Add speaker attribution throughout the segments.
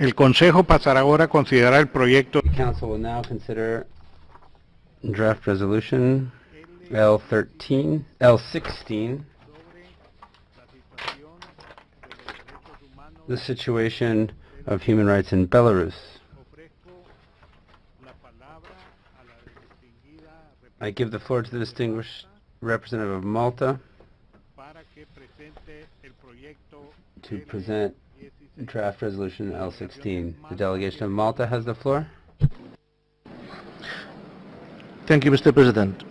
Speaker 1: El Consejo pasará ahora a considerar el proyecto.
Speaker 2: The Council will now consider draft resolution L16, the situation of human rights in Belarus. I give the floor to the distinguished representative of Malta to present draft resolution L16. The delegation of Malta has the floor.
Speaker 3: Thank you, Mr. President.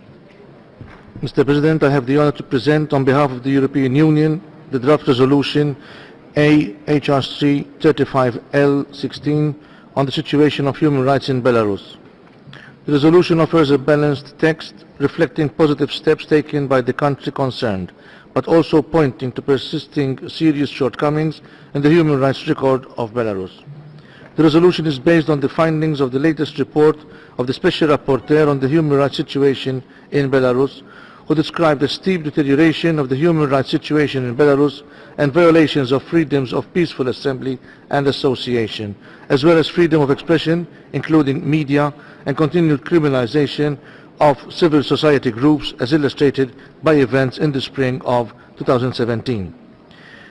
Speaker 3: Mr. President, I have the honor to present on behalf of the European Union the draft resolution AHRC 35L16 on the situation of human rights in Belarus. The resolution offers a balanced text reflecting positive steps taken by the country concerned, but also pointing to persisting serious shortcomings in the human rights record of Belarus. The resolution is based on the findings of the latest report of the Special Rapporteur on the human rights situation in Belarus, who described a steep deterioration of the human rights situation in Belarus and violations of freedoms of peaceful assembly and association, as well as freedom of expression, including media, and continued criminalization of civil society groups as illustrated by events in the spring of 2017.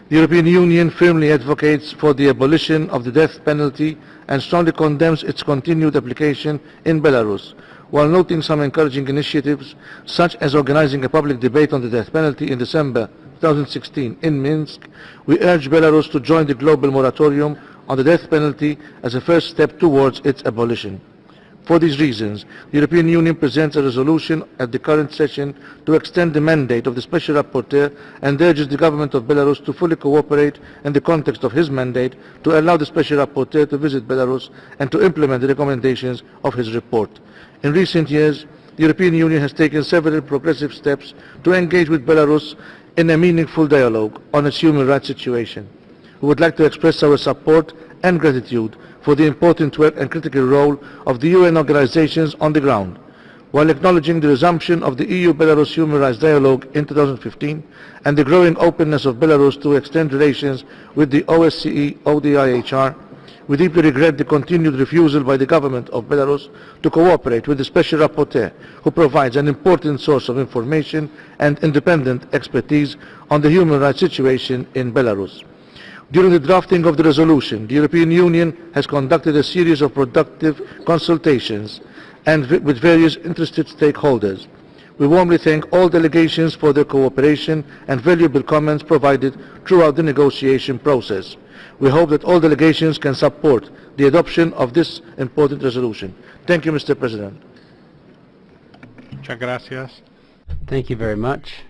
Speaker 3: The European Union firmly advocates for the abolition of the death penalty and strongly condemns its continued application in Belarus, while noting some encouraging initiatives such as organizing a public debate on the death penalty in December 2016 in Minsk. We urge Belarus to join the global moratorium on the death penalty as a first step towards its abolition. For these reasons, the European Union presents a resolution at the current session to extend the mandate of the Special Rapporteur and urges the government of Belarus to fully cooperate in the context of his mandate to allow the Special Rapporteur to visit Belarus and to implement the recommendations of his report. In recent years, the European Union has taken several progressive steps to engage with Belarus in a meaningful dialogue on its human rights situation. We would like to express our support and gratitude for the important work and critical role of the UN organizations on the ground, while acknowledging the resumption of the EU-Belarus human rights dialogue in 2015 and the growing openness of Belarus to extend relations with the OSCE ODIHR. We deeply regret the continued refusal by the government of Belarus to cooperate with the Special Rapporteur, who provides an important source of information and independent expertise on the human rights situation in Belarus. During the drafting of the resolution, the European Union has conducted a series of productive consultations with various interested stakeholders. We warmly thank all delegations for their cooperation and valuable comments provided throughout the negotiation process. We hope that all delegations can support the adoption of this important resolution. Thank you, Mr. President.
Speaker 1: Muchas gracias.
Speaker 2: Thank you very much.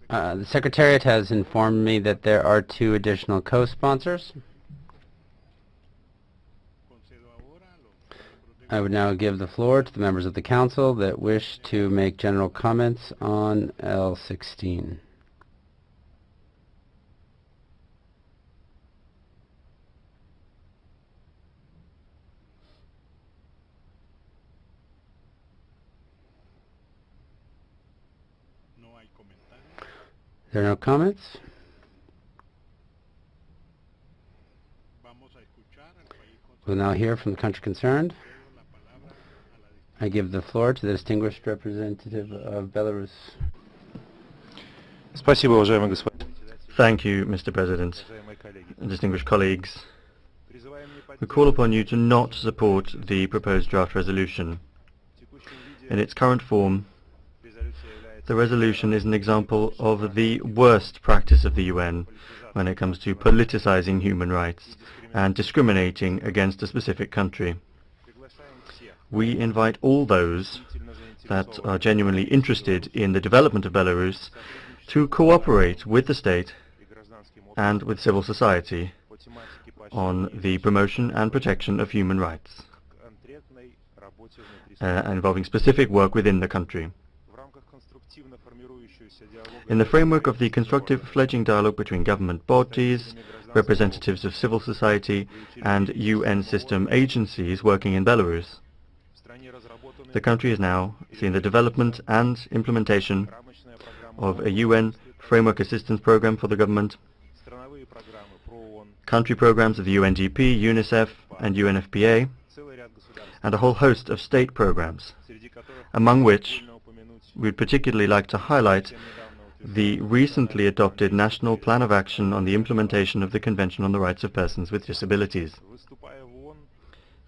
Speaker 2: The Secretariat has informed me that there are 2 additional co-sponsors. I would now give the floor to the members of the Council that wish to make general comments on L16. There are no comments? We'll now hear from the country concerned. I give the floor to the distinguished representative of Belarus.
Speaker 4: Thank you, Mr. President. Distinguished colleagues, we call upon you to not support the proposed draft resolution. In its current form, the resolution is an example of the worst practice of the UN when it comes to politicizing human rights and discriminating against a specific country. We invite all those that are genuinely interested in the development of Belarus to cooperate with the state and with civil society on the promotion and protection of human rights, involving specific work within the country. In the framework of the constructive fledgling dialogue between government bodies, representatives of civil society and UN system agencies working in Belarus, the country is now seeing the development and implementation of a UN framework assistance program for the government, country programs of the UNDP, UNICEF and UNFPA, and a whole host of state programs, among which we'd particularly like to highlight the recently adopted National Plan of Action on the implementation of the Convention on the Rights of Persons with Disabilities.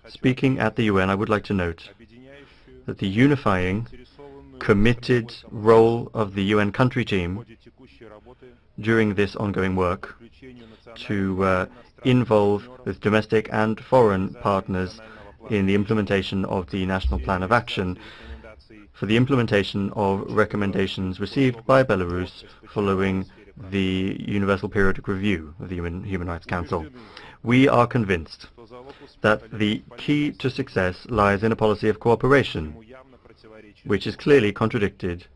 Speaker 4: Speaking at the UN, I would like to note that the unifying, committed role of the UN country team during this ongoing work to involve with domestic and foreign partners in the implementation of the National Plan of Action for the implementation of recommendations received by Belarus following the Universal Periodic Review of the Human Rights Council. We are convinced that the key to success lies in a policy of cooperation, which is clearly contradicted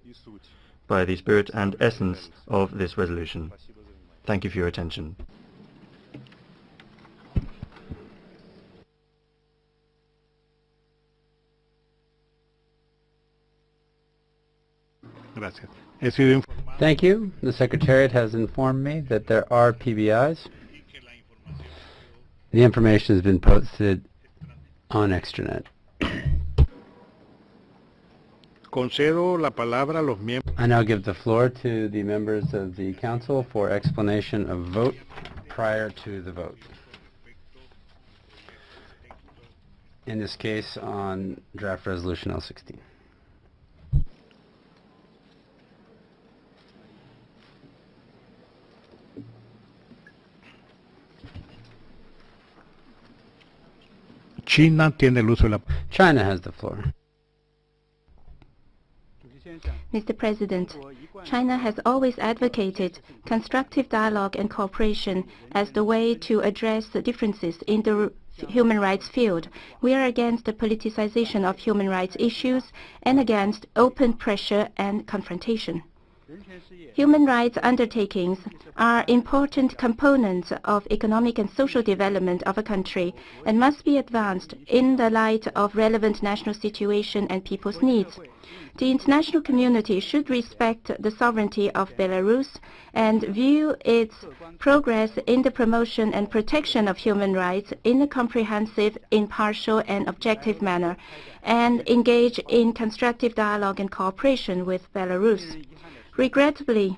Speaker 4: by the spirit and essence of this resolution. Thank you for your attention.
Speaker 1: Gracias. He sido
Speaker 2: Thank you. The Secretariat has informed me that there are PBIs. The information has been posted on extranet.
Speaker 1: Concedo la palabra a los miembros.
Speaker 2: I now give the floor to the members of the Council for explanation of vote prior to the vote. In this case, on draft resolution L16.
Speaker 1: China tiene el uso de la
Speaker 2: China has the floor.
Speaker 5: Mr. President, China has always advocated constructive dialogue and cooperation as the way to address the differences in the human rights field. We are against the politicization of human rights issues and against open pressure and confrontation. Human rights undertakings are important components of economic and social development of a country and must be advanced in the light of relevant national situation and people's needs. The international community should respect the sovereignty of Belarus and view its progress in the promotion and protection of human rights in a comprehensive, impartial and objective manner, and engage in constructive dialogue and cooperation with Belarus. Regrettably,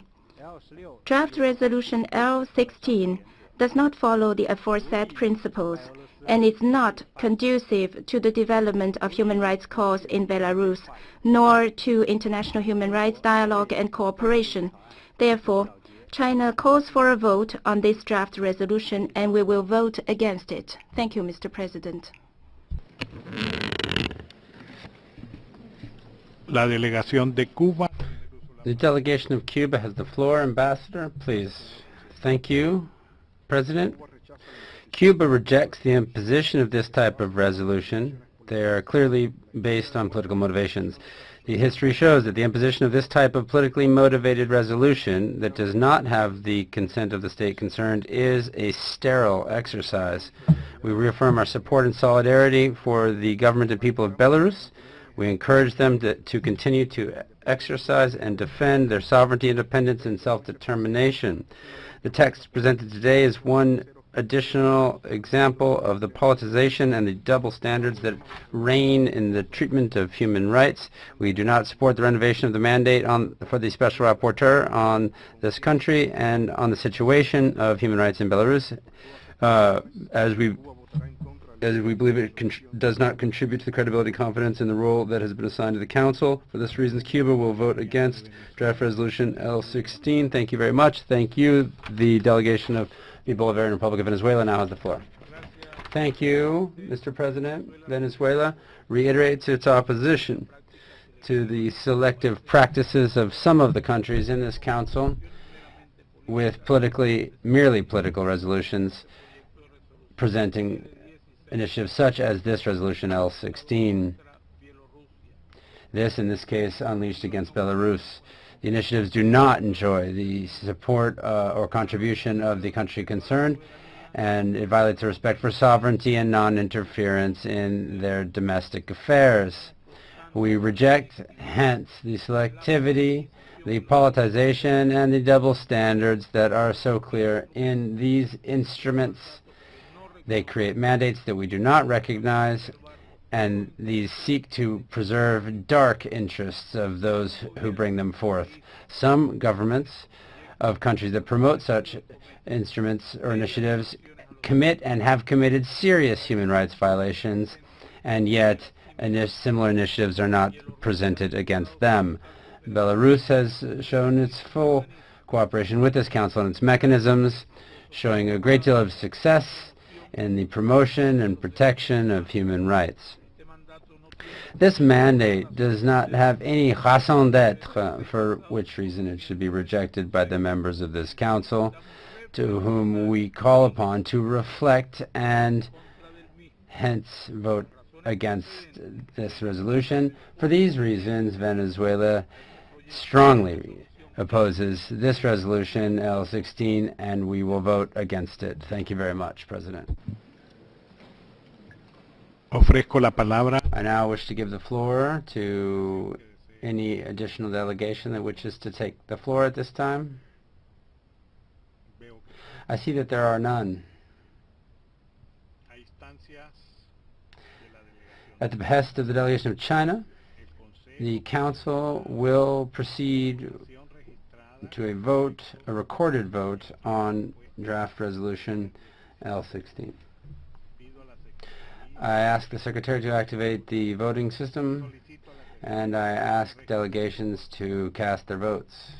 Speaker 5: draft resolution L16 does not follow the aforesaid principles and is not conducive to the development of human rights cause in Belarus, nor to international human rights dialogue and cooperation. Therefore, China calls for a vote on this draft resolution and we will vote against it. Thank you, Mr. President.
Speaker 1: La delegación de Cuba.
Speaker 2: The delegation of Cuba has the floor. Ambassador, please. Thank you, President. Cuba rejects the imposition of this type of resolution. They are clearly based on political motivations. The history shows that the imposition of this type of politically motivated resolution that does not have the consent of the state concerned is a sterile exercise. We reaffirm our support and solidarity for the government and people of Belarus. We encourage them to continue to exercise and defend their sovereignty, independence, and self-determination. The text presented today is one additional example of the politicization and the double standards that reign in the treatment of human rights. We do not support the renovation of the mandate for the Special Rapporteur on this country and on the situation of human rights in Belarus, as we believe it does not contribute to the credibility and confidence in the role that has been assigned to the Council. For this reason, Cuba will vote against draft resolution L16. Thank you very much. Thank you. The delegation of the Bolivarian Republic of Venezuela now has the floor. Thank you, Mr. President. Venezuela reiterates its opposition to the selective practices of some of the countries in this Council with merely political resolutions presenting initiatives such as this resolution L16. This, in this case, unleashed against Belarus. The initiatives do not enjoy the support or contribution of the country concerned, and it violates the respect for sovereignty and non-interference in their domestic affairs. We reject, hence, the selectivity, the politicization, and the double standards that are so clear in these instruments They create mandates that we do not recognize, and these seek to preserve dark interests of those who bring them forth. Some governments of countries that promote such instruments or initiatives commit and have committed serious human rights violations, and yet similar initiatives are not presented against them. Belarus has shown its full cooperation with this Council and its mechanisms, showing a great deal of success in the promotion and protection of human rights. This mandate does not have any raison d'etre, for which reason it should be rejected by the members of this Council, to whom we call upon to reflect and hence vote against this resolution. For these reasons, Venezuela strongly opposes this resolution, L16, and we will vote against it. Thank you very much, President.
Speaker 1: Ofrezco la palabra.
Speaker 2: I now wish to give the floor to any additional delegation that wishes to take the floor at this time. I see that there are none. At the behest of the delegation of China, the Council will proceed to a vote, a recorded vote, on draft resolution L16. I ask the Secretary to activate the voting system, and I ask delegations to cast their votes.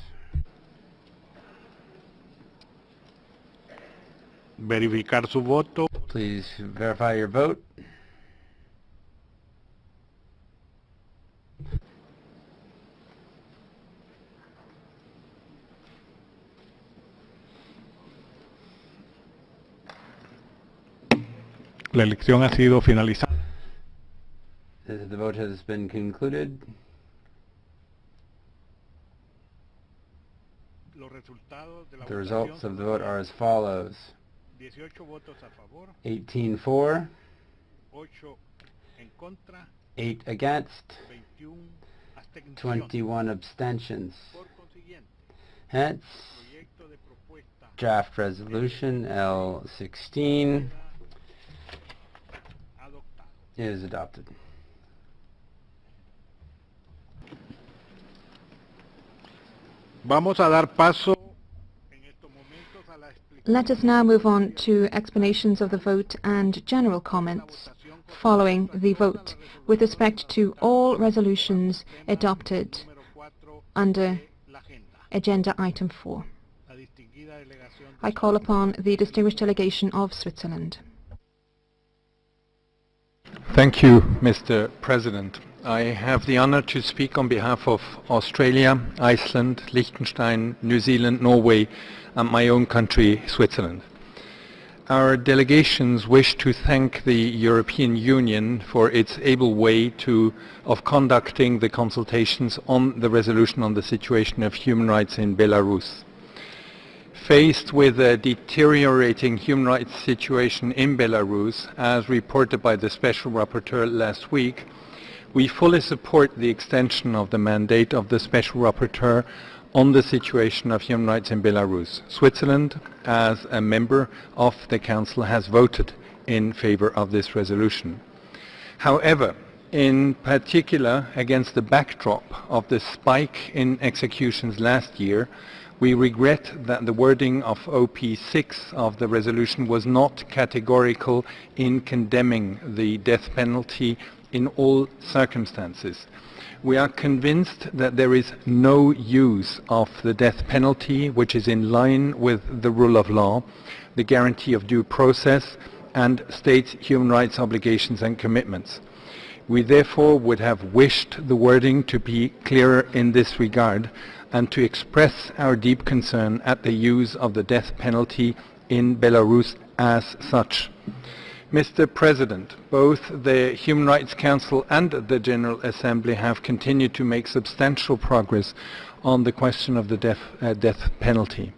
Speaker 1: Verificar su voto.
Speaker 2: Please verify your vote.
Speaker 1: La elección ha sido finalizada.
Speaker 2: The vote has been concluded. The results of the vote are as follows: 18 for, 8 against, 21 abstentions. Hence, draft resolution L16 is adopted.
Speaker 1: Vamos a dar paso
Speaker 6: Let us now move on to explanations of the vote and general comments following the vote with respect to all resolutions adopted under Agenda Item 4. I call upon the distinguished delegation of Switzerland.
Speaker 7: Thank you, Mr. President. I have the honor to speak on behalf of Australia, Iceland, Liechtenstein, New Zealand, Norway, and my own country, Switzerland. Our delegations wish to thank the European Union for its able way of conducting the consultations on the resolution on the situation of human rights in Belarus. Faced with a deteriorating human rights situation in Belarus, as reported by the Special Rapporteur last week, we fully support the extension of the mandate of the Special Rapporteur on the situation of human rights in Belarus. Switzerland, as a member of the Council, has voted in favor of this resolution. However, in particular, against the backdrop of the spike in executions last year, we regret that the wording of OP6 of the resolution was not categorical in condemning the death penalty in all circumstances. We are convinced that there is no use of the death penalty which is in line with the rule of law, the guarantee of due process, and states' human rights obligations and commitments. We therefore would have wished the wording to be clearer in this regard, and to express our deep concern at the use of the death penalty in Belarus as such. Mr. President, both the Human Rights Council and the General Assembly have continued to make substantial progress on the question of the death penalty.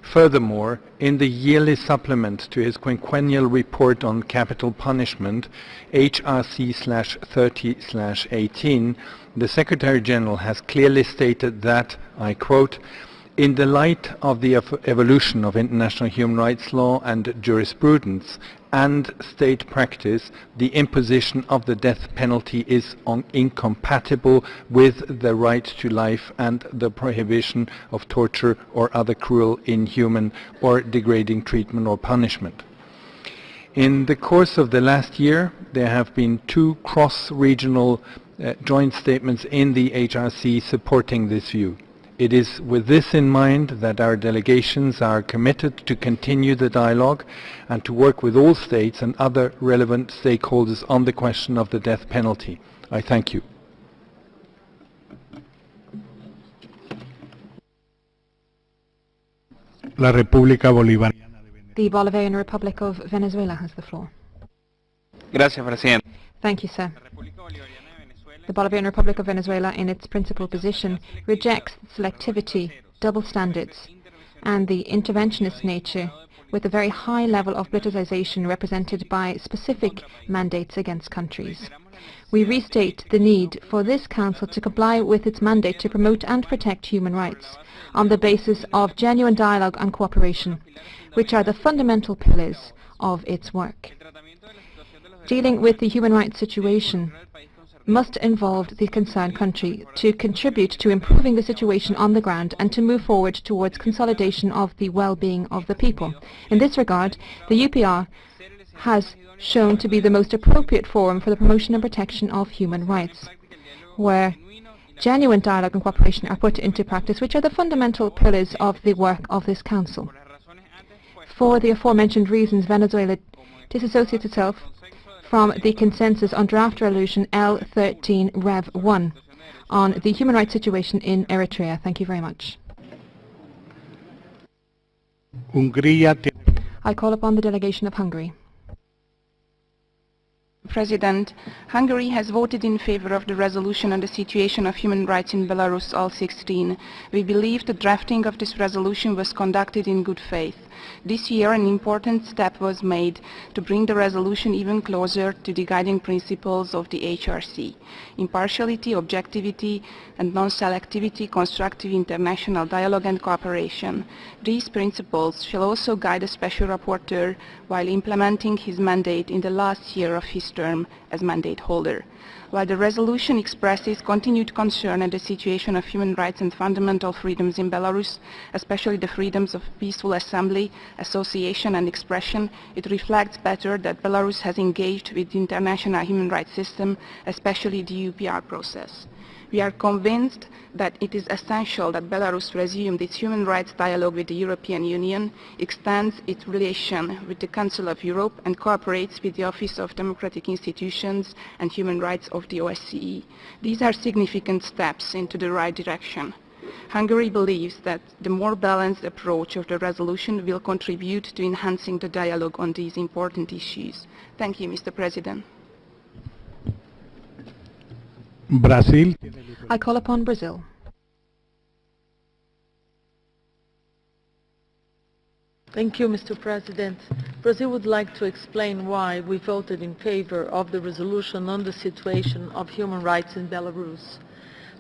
Speaker 7: Furthermore, in the yearly supplement to his quinquennial report on capital punishment, HRC/30/18, the Secretary General has clearly stated that, I quote, In the light of the evolution of international human rights law and jurisprudence and state practice, the imposition of the death penalty is incompatible with the right to life and the prohibition of torture or other cruel, inhuman or degrading treatment or punishment. In the course of the last year, there have been 2 cross-regional joint statements in the HRC supporting this view. It is with this in mind that our delegations are committed to continue the dialogue and to work with all states and other relevant stakeholders on the question of the death penalty. I thank you.
Speaker 1: La República Bolivariana.
Speaker 6: The Bolivarian Republic of Venezuela has the floor.
Speaker 8: Gracias, Presidente.
Speaker 6: Thank you, sir. The Bolivarian Republic of Venezuela, in its principal position, rejects selectivity, double standards, and the interventionist nature with a very high level of politicization represented by specific mandates against countries. We restate the need for this Council to comply with its mandate to promote and protect human rights on the basis of genuine dialogue and cooperation, which are the fundamental pillars of its work. Dealing with the human rights situation must involve the concerned country to contribute to improving the situation on the ground and to move forward towards consolidation of the well-being of the people. In this regard, the UPR has shown to be the most appropriate forum for the promotion and protection of human rights, where genuine dialogue and cooperation are put into practice, which are the fundamental pillars of the work of this Council. For the aforementioned reasons, Venezuela disassociates itself from the consensus on draft resolution L13 Rev 1 on the human rights situation in Eritrea. Thank you very much. I call upon the delegation of Hungary.
Speaker 9: President, Hungary has voted in favor of the resolution on the situation of human rights in Belarus, all 16. We believe the drafting of this resolution was conducted in good faith. This year, an important step was made to bring the resolution even closer to the guiding principles of the HRC: impartiality, objectivity, and non-selectivity, constructive international dialogue and cooperation. These principles shall also guide the Special Rapporteur while implementing his mandate in the last year of his term as mandate holder. While the resolution expresses continued concern at the situation of human rights and fundamental freedoms in Belarus, especially the freedoms of peaceful assembly, association and expression, it reflects better that Belarus has engaged with the international human rights system, especially the UPR process. We are convinced that it is essential that Belarus resume its human rights dialogue with the European Union, extends its relation with the Council of Europe, and cooperates with the Office of Democratic Institutions and Human Rights of the OSCE. These are significant steps into the right direction. Hungary believes that the more balanced approach of the resolution will contribute to enhancing the dialogue on these important issues. Thank you, Mr. President.
Speaker 1: Brazil.
Speaker 6: I call upon Brazil.
Speaker 10: Thank you, Mr. President. Brazil would like to explain why we voted in favor of the resolution on the situation of human rights in Belarus.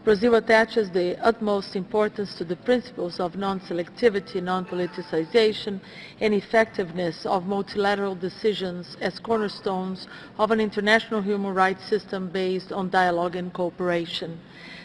Speaker 10: Brazil attaches the utmost importance to the principles of non-selectivity, non-politicization, and effectiveness of multilateral decisions as cornerstones of an international human rights system based on dialogue and cooperation.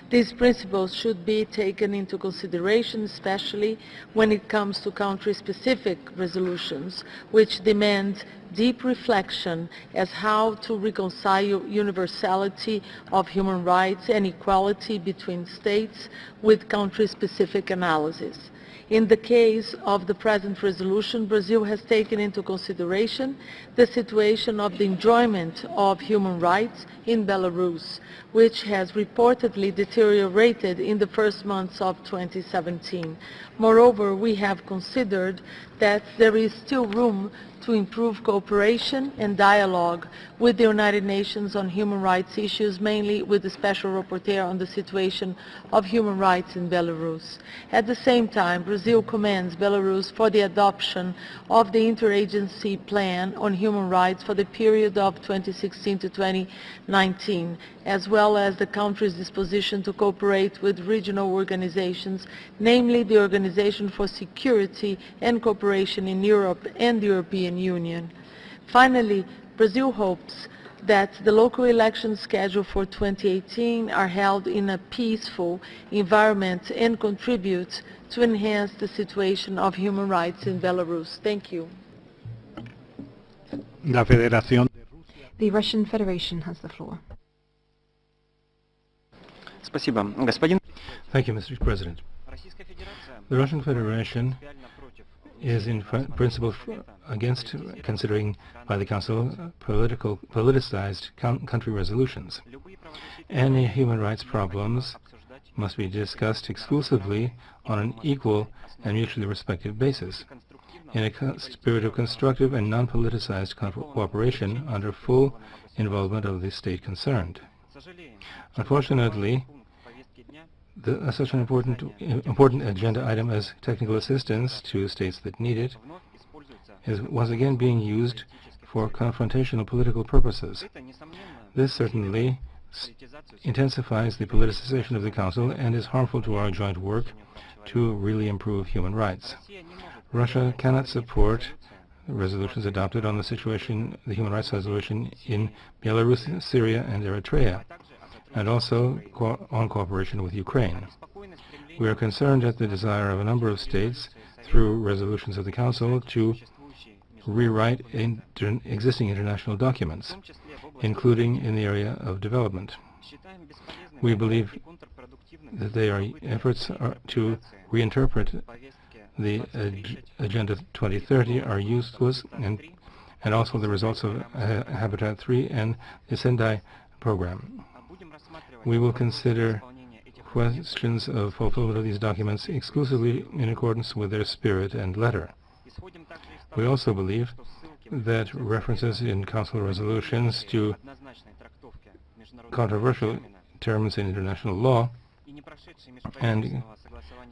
Speaker 10: These principles should be taken into consideration, especially when it comes to country-specific resolutions, which demand deep reflection as how to reconcile universality of human rights and equality between states with country-specific analysis. In the case of the present resolution, Brazil has taken into consideration the situation of the enjoyment of human rights in Belarus, which has reportedly deteriorated in the first months of 2017. Moreover, we have considered that there is still room to improve cooperation and dialogue with the United Nations on human rights issues, mainly with the Special Rapporteur on the situation of human rights in Belarus. At the same time, Brazil commends Belarus for the adoption of the Interagency Plan on Human Rights for the period of 2016 to 2019, as well as the country's disposition to cooperate with regional organizations, namely the Organization for Security and Cooperation in Europe and the European Union. Finally, Brazil hopes that the local elections scheduled for 2018 are held in a peaceful environment and contribute to enhance the situation of human rights in Belarus. Thank you.
Speaker 1: La Federación.
Speaker 6: The Russian Federation has the floor.
Speaker 8: Спасибо. Господин...
Speaker 11: Thank you, Mr. President. The Russian Federation is in principle against considering by the Council politicized country resolutions. Any human rights problems must be discussed exclusively on an equal and mutually respectful basis, in a spirit of constructive and non-politicized cooperation under full involvement of the state concerned. Unfortunately, such an important agenda item as technical assistance to states that need it is once again being used for confrontational political purposes. This certainly intensifies the politicization of the Council and is harmful to our joint work to really improve human rights. Russia cannot support resolutions adopted on the situation, the human rights resolution in Belarus, Syria, and Eritrea, and also on cooperation with Ukraine. We are concerned at the desire of a number of states, through resolutions of the Council, to rewrite existing international documents, including in the area of development. We believe that their efforts to reinterpret the Agenda 2030 are useless, and also the results of Habitat 3 and the Sendai program. We will consider questions of fulfillment of these documents exclusively in accordance with their spirit and letter. We also believe that references in Council resolutions to controversial terms in international law and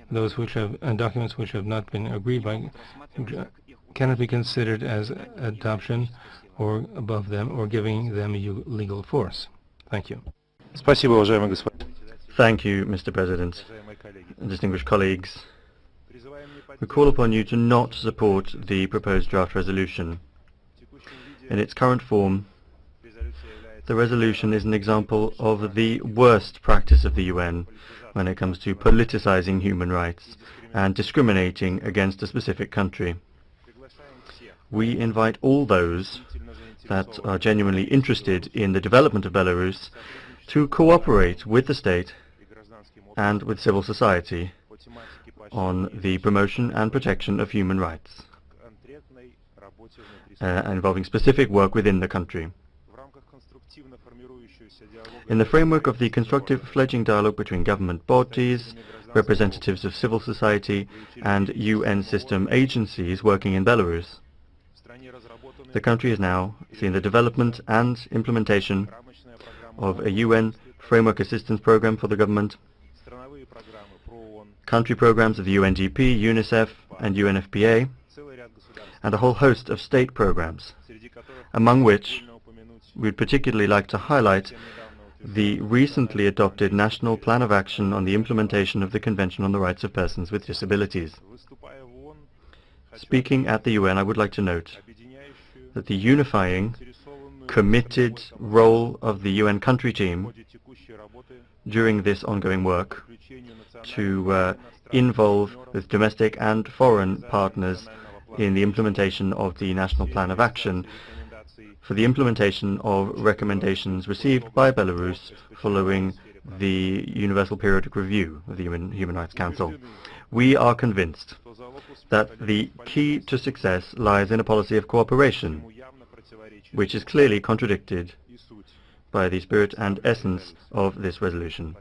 Speaker 11: those which have documents which have not been agreed by cannot be considered as adoption or above them or giving them legal force. Thank you.
Speaker 4: Thank you, Mr. President. Distinguished colleagues, we call upon you to not support the proposed draft resolution. In its current form, the resolution is an example of the worst practice of the UN when it comes to politicizing human rights and discriminating against a specific country. We invite all those that are genuinely interested in the development of Belarus to cooperate with the state and with civil society on the promotion and protection of human rights, involving specific work within the country. In the framework of the constructive fledgling dialogue between government bodies, representatives of civil society, and UN system agencies working in Belarus, the country has now seen the development and implementation of a UN Framework Assistance Program for the government, country programs of the UNDP, UNICEF, and UNFPA, and a whole host of state programs, among which we'd particularly like to highlight the recently adopted National Plan of Action on the implementation of the Convention on the Rights of Persons with Disabilities. Speaking at the UN, I would like to note that the unifying, committed role of the UN country team during this ongoing work to involve with domestic and foreign partners in the implementation of the National Plan of Action for the implementation of recommendations received by Belarus following the Universal Periodic Review of the Human Rights Council. We are convinced that the key to success lies in a policy of cooperation, which is clearly contradicted by the spirit and essence of this resolution.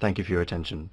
Speaker 4: Thank you for your attention.